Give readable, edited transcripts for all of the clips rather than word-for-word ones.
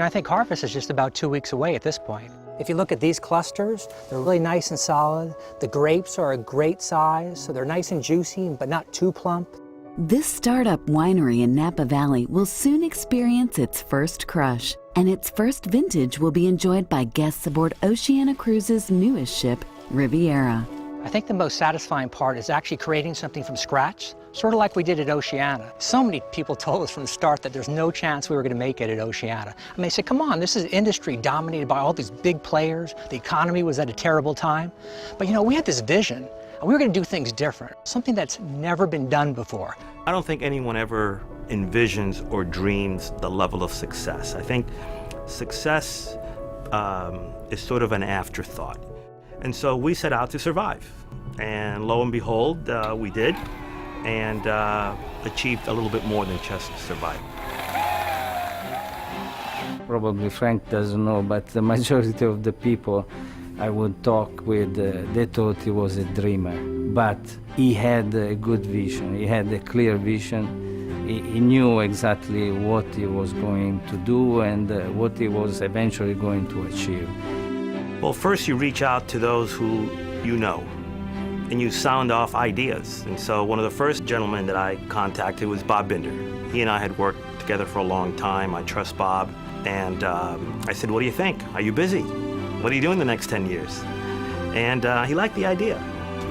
I think harvest is just about 2 weeks away at this point. If you look at these clusters, they're really nice and solid. The grapes are a great size, so they're nice and juicy, but not too plump. This startup winery in Napa Valley will soon experience its first crush, and its first vintage will be enjoyed by guests aboard Oceania Cruises' newest ship, Riviera. I think the most satisfying part is actually creating something from scratch, sort of like we did at Oceania. So many people told us from the start that there's no chance we were going to make it at Oceania. I mean, they said, come on, this is industry dominated by all these big players. The economy was at a terrible time. But you know, we had this vision, and we were going to do things different, something that's never been done before. I don't think anyone ever envisions or dreams the level of success. I think success is sort of an afterthought. And so we set out to survive. And lo and behold, we did, and achieved a little bit more than just survival. Probably Frank doesn't know, but the majority of the people I would talk with, they thought he was a dreamer. But he had a good vision, he had a clear vision. He knew exactly what he was going to do and what he was eventually going to achieve. Well, first you reach out to those who you know, and you sound off ideas. And so one of the first gentlemen that I contacted was Bob Binder. He and I had worked together for a long time. I trust Bob. And I said, what do you think? Are you busy? What are you doing the next 10 years? And he liked the idea.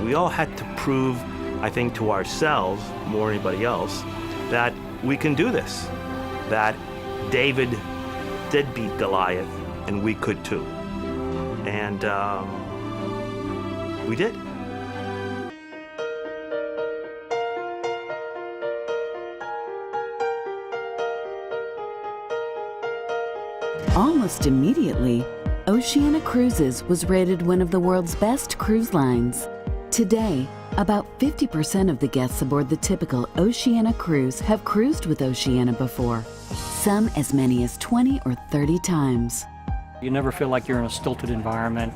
We all had to prove, I think, to ourselves, more than anybody else, that we can do this. That David did beat Goliath, and we could too. And we did. Almost immediately, Oceania Cruises was rated one of the world's best cruise lines. Today, about 50% of the guests aboard the typical Oceania cruise have cruised with Oceania before, some as many as 20 or 30 times. You never feel like you're in a stilted environment,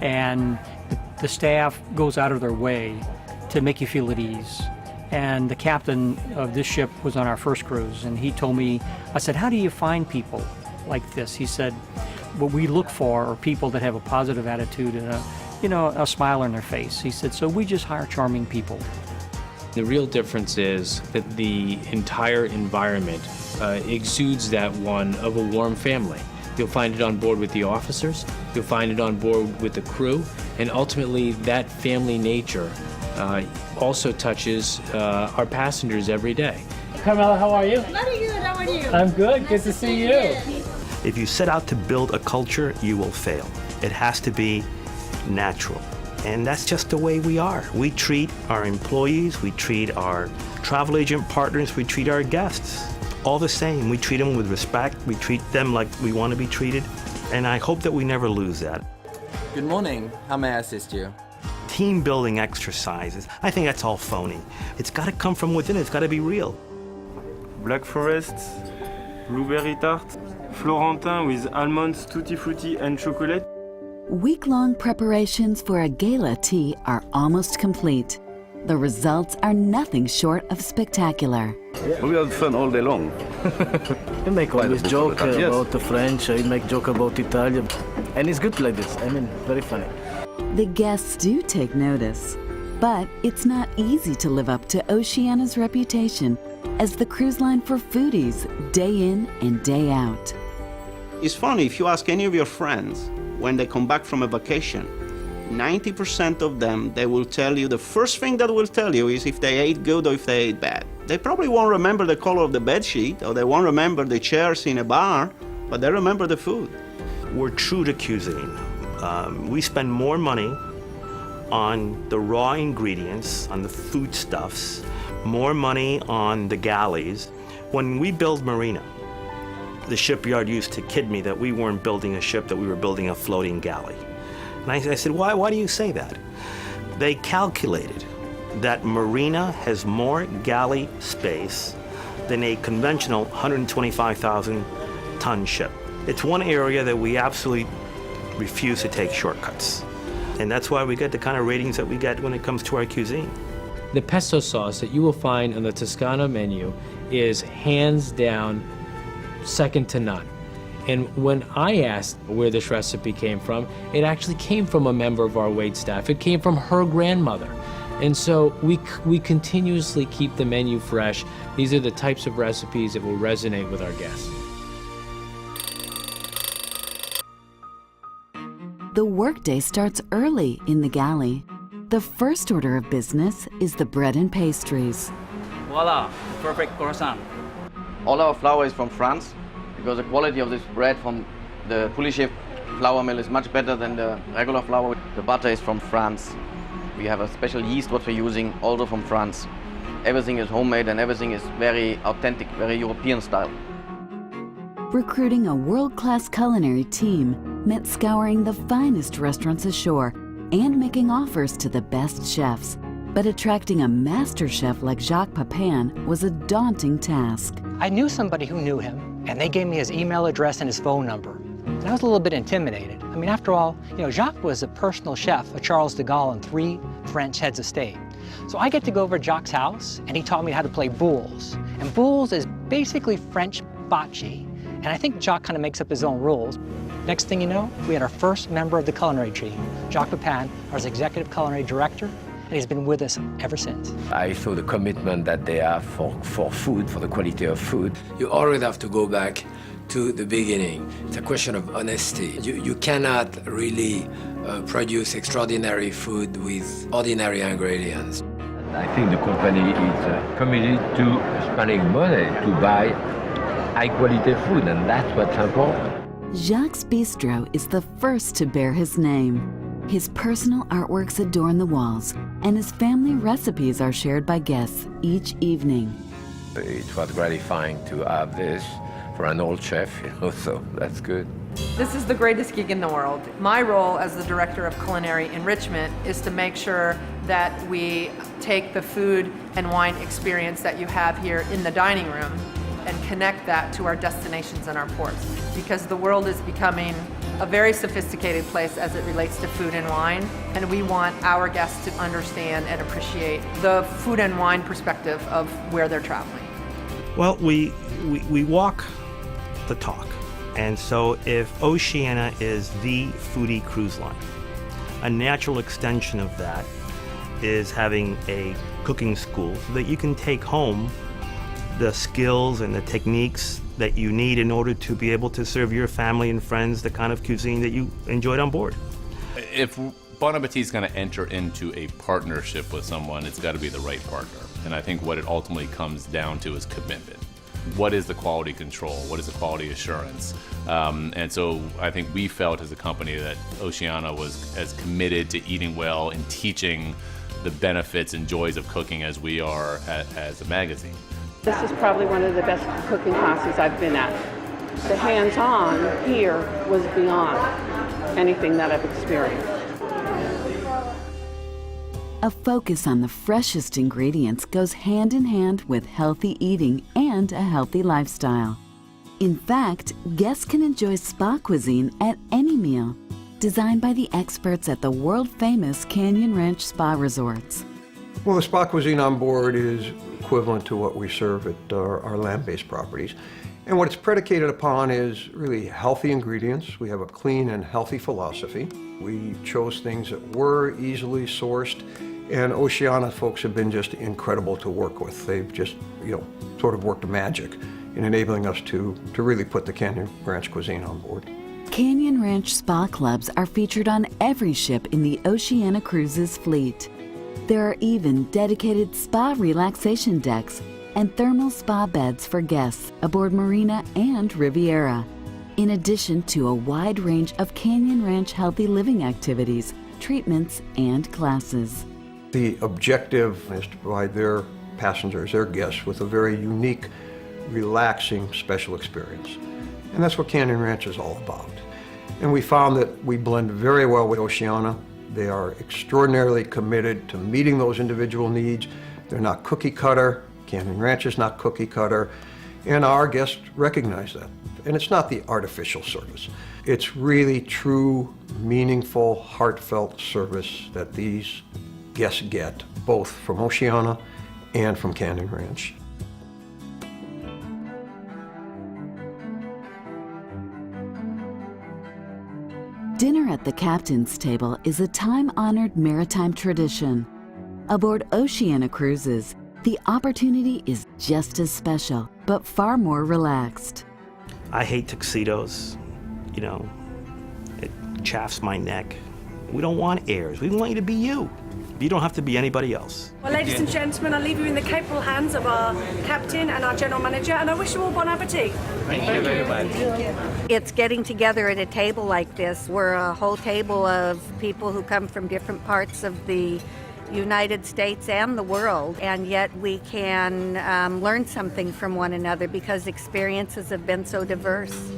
and the staff goes out of their way to make you feel at ease. And the captain of this ship was on our first cruise, and he told me, I said, how do you find people like this? He said, what we look for are people that have a positive attitude and a smile on their face. He said, so we just hire charming people. The real difference is that the entire environment exudes that one of a warm family. You'll find it on board with the officers, you'll find it on board with the crew, and ultimately that family nature also touches our passengers every day. Carmela, how are you? Very good, how are you? I'm good, good to see you. If you set out to build a culture, you will fail. It has to be natural. And that's just the way we are. We treat our employees, we treat our travel agent partners, we treat our guests all the same. We treat them with respect, we treat them like we want to be treated, and I hope that we never lose that. Good morning, how may I assist you? Team building exercises, I think that's all phony. It's got to come from within, it's got to be real. Black Forest, blueberry tart, Florentin with almonds, tutti frutti and chocolate. Week-long preparations for a gala tea are almost complete. The results are nothing short of spectacular. We had fun all day long. You make always joke about the French, you make joke about Italian, and it's good like this. I mean, very funny. The guests do take notice, but it's not easy to live up to Oceania's reputation as the cruise line for foodies day in and day out. It's funny, if you ask any of your friends when they come back from a vacation, 90% of them, they will tell you, the first thing that will tell you is if they ate good or if they ate bad. They probably won't remember the color of the bed sheet, or they won't remember the chairs in a bar, but they remember the food. We're true to cuisine. We spend more money on the raw ingredients, on the foodstuffs, more money on the galleys. When we build Marina, the shipyard used to kid me that we weren't building a ship, that we were building a floating galley. And I said, why do you say that? They calculated that Marina has more galley space than a conventional 125,000 ton ship. It's one area that we absolutely refuse to take shortcuts. And that's why we get the kind of ratings that we get when it comes to our cuisine. The pesto sauce that you will find on the Toscana menu is hands down second to none. And when I asked where this recipe came from, it actually came from a member of our waitstaff. It came from her grandmother. And so we continuously keep the menu fresh. These are the types of recipes that will resonate with our guests. The workday starts early in the galley. The first order of business is the bread and pastries. Voila, perfect croissant. All our flour is from France because the quality of this bread from the Poulichet flour mill is much better than the regular flour. The butter is from France. We have a special yeast what we're using, also from France. Everything is homemade and everything is very authentic, very European style. Recruiting a world-class culinary team meant scouring the finest restaurants ashore and making offers to the best chefs. But attracting a master chef like Jacques Pepin was a daunting task. I knew somebody who knew him, and they gave me his email address and his phone number. And I was a little bit intimidated. I mean, after all, Jacques was a personal chef of Charles de Gaulle and 3 French heads of state. So I get to go over to Jacques' house, and he taught me how to play boules. And boules is basically French bocce. And I think Jacques kind of makes up his own rules. Next thing you know, we had our first member of the culinary team, Jacques Pepin, our executive culinary director, and he's been with us ever since. I saw the commitment that they have for food, for the quality of food. You always have to go back to the beginning. It's a question of honesty. You cannot really produce extraordinary food with ordinary ingredients. I think the company is committed to spending money to buy high-quality food, and that's what's important. Jacques' Bistro is the first to bear his name. His personal artworks adorn the walls, and his family recipes are shared by guests each evening. It was gratifying to have this for an old chef, so that's good. This is the greatest gig in the world. My role as the Director of Culinary Enrichment is to make sure that we take the food and wine experience that you have here in the dining room and connect that to our destinations and our ports. Because the world is becoming a very sophisticated place as it relates to food and wine, and we want our guests to understand and appreciate the food and wine perspective of where they're traveling. Well, we walk the talk. And so if Oceania is the foodie cruise line, a natural extension of that is having a cooking school so that you can take home the skills and the techniques that you need in order to be able to serve your family and friends the kind of cuisine that you enjoyed on board. If Bon Appetit is going to enter into a partnership with someone, it's got to be the right partner. And I think what it ultimately comes down to is commitment. What is the quality control? What is the quality assurance? And so I think we felt as a company that Oceania was as committed to eating well and teaching the benefits and joys of cooking as we are as a magazine. This is probably one of the best cooking classes I've been at. The hands-on here was beyond anything that I've experienced. A focus on the freshest ingredients goes hand in hand with healthy eating and a healthy lifestyle. In fact, guests can enjoy spa cuisine at any meal, designed by the experts at the world-famous Canyon Ranch Spa Resorts. Well, the spa cuisine on board is equivalent to what we serve at our land-based properties. And what it's predicated upon is really healthy ingredients. We have a clean and healthy philosophy. We chose things that were easily sourced, and Oceania folks have been just incredible to work with. They've just, sort of worked magic in enabling us to really put the Canyon Ranch cuisine on board. Canyon Ranch spa clubs are featured on every ship in the Oceania Cruises fleet. There are even dedicated spa relaxation decks and thermal spa beds for guests aboard Marina and Riviera, in addition to a wide range of Canyon Ranch healthy living activities, treatments, and classes. The objective is to provide their passengers, their guests, with a very unique, relaxing, special experience. And that's what Canyon Ranch is all about. And we found that we blend very well with Oceania. They are extraordinarily committed to meeting those individual needs. They're not cookie cutter. Canyon Ranch is not cookie cutter. And our guests recognize that. And it's not the artificial service. It's really true, meaningful, heartfelt service that these guests get, both from Oceania and from Canyon Ranch. Dinner at the captain's table is a time-honored maritime tradition. Aboard Oceania cruises, the opportunity is just as special, but far more relaxed. I hate tuxedos, it chafes my neck. We don't want airs, we want you to be you. You don't have to be anybody else. Well, ladies and gentlemen, I leave you in the capable hands of our captain and our general manager, and I wish you all bon appetit. Thank you very much. It's getting together at a table like this. We're a whole table of people who come from different parts of the United States and the world, and yet we can learn something from one another because experiences have been so diverse.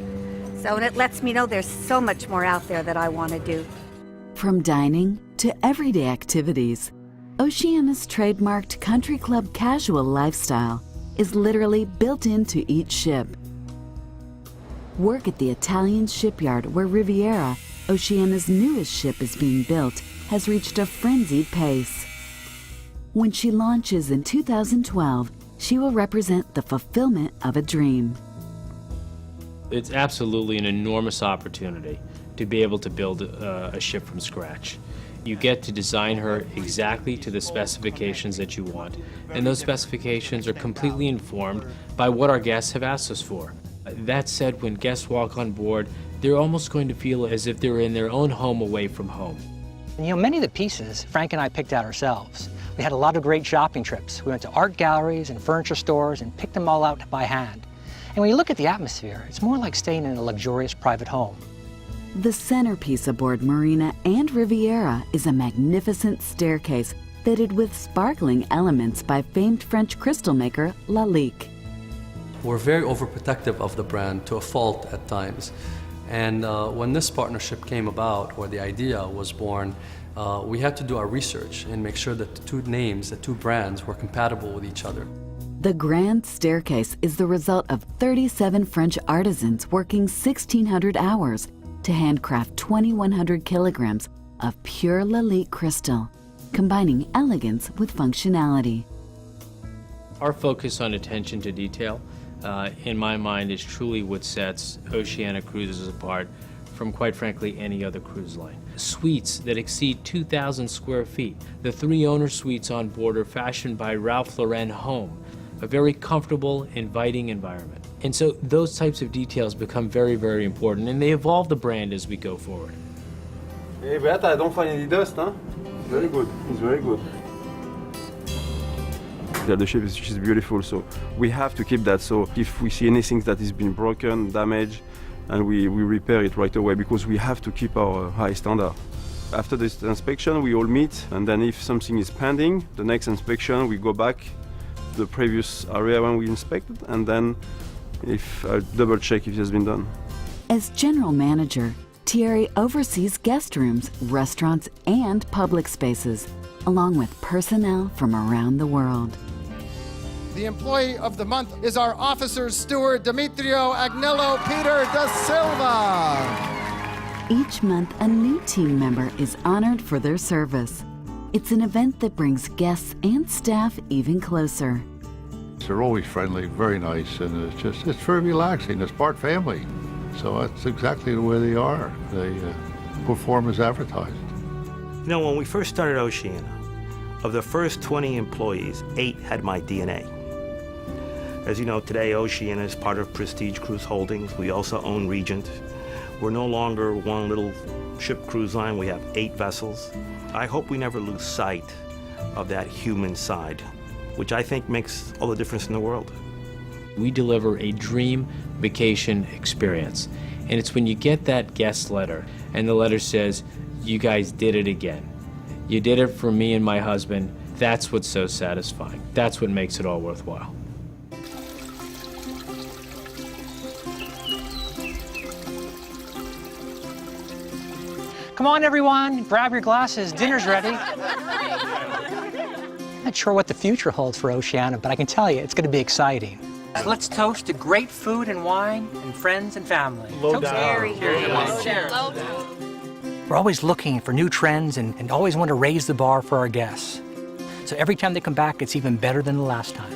So, and it lets me know there's so much more out there that I want to do. From dining to everyday activities, Oceania's trademarked country club casual lifestyle is literally built into each ship. Work at the Italian shipyard where Riviera, Oceania's newest ship, is being built has reached a frenzied pace. When she launches in 2012, she will represent the fulfillment of a dream. It's absolutely an enormous opportunity to be able to build a ship from scratch. You get to design her exactly to the specifications that you want, and those specifications are completely informed by what our guests have asked us for. That said, when guests walk on board, they're almost going to feel as if they're in their own home away from home. Many of the pieces Frank and I picked out ourselves. We had a lot of great shopping trips. We went to art galleries and furniture stores and picked them all out by hand. And when you look at the atmosphere, it's more like staying in a luxurious private home. The centerpiece aboard Marina and Riviera is a magnificent staircase fitted with sparkling elements by famed French crystal maker Lalique. We're very overprotective of the brand to a fault at times. And when this partnership came about, or the idea was born, we had to do our research and make sure that the two names, the two brands, were compatible with each other. The Grand Staircase is the result of 37 French artisans working 1,600 hours to handcraft 2,100 kilograms of pure Lalique crystal, combining elegance with functionality. Our focus on attention to detail, in my mind, is truly what sets Oceania Cruises apart from, quite frankly, any other cruise line. Suites that exceed 2,000 square feet. The 3 owner suites on board are fashioned by Ralph Lauren Home, a very comfortable, inviting environment. And so those types of details become very, very important, and they evolve the brand as we go forward. Hey, Beata, I don't find any dust, huh? Very good, it's very good. The ship is just beautiful, so we have to keep that. So if we see anything that is been broken, damaged, and we repair it right away, because we have to keep our high standard. After this inspection, we all meet, and then if something is pending, the next inspection, we go back to the previous area when we inspected, and then if double check if it has been done. As general manager, Thierry oversees guest rooms, restaurants, and public spaces, along with personnel from around the world. The employee of the month is our officer's steward, Demetrio Agnello Peter da Silva. Each month, a new team member is honored for their service. It's an event that brings guests and staff even closer. They're always friendly, very nice, and it's very relaxing. It's part family. So that's exactly the way they are. They perform as advertised. When we first started Oceania, of the first 20 employees, 8 had my DNA. As you know, today Oceania is part of Prestige Cruise Holdings. We also own Regent. We're no longer one little ship cruise line. We have 8 vessels. I hope we never lose sight of that human side, which I think makes all the difference in the world. We deliver a dream vacation experience. And it's when you get that guest letter, and the letter says, "You guys did it again. You did it for me and my husband." That's what's so satisfying. That's what makes it all worthwhile. Come on, everyone, grab your glasses, dinner's ready. Not sure what the future holds for Oceania, but I can tell you it's going to be exciting. Let's toast to great food and wine and friends and family. Low Toast. down. Cheers. Cheers. We're always looking for new trends and always want to raise the bar for our guests. So every time they come back, it's even better than the last time.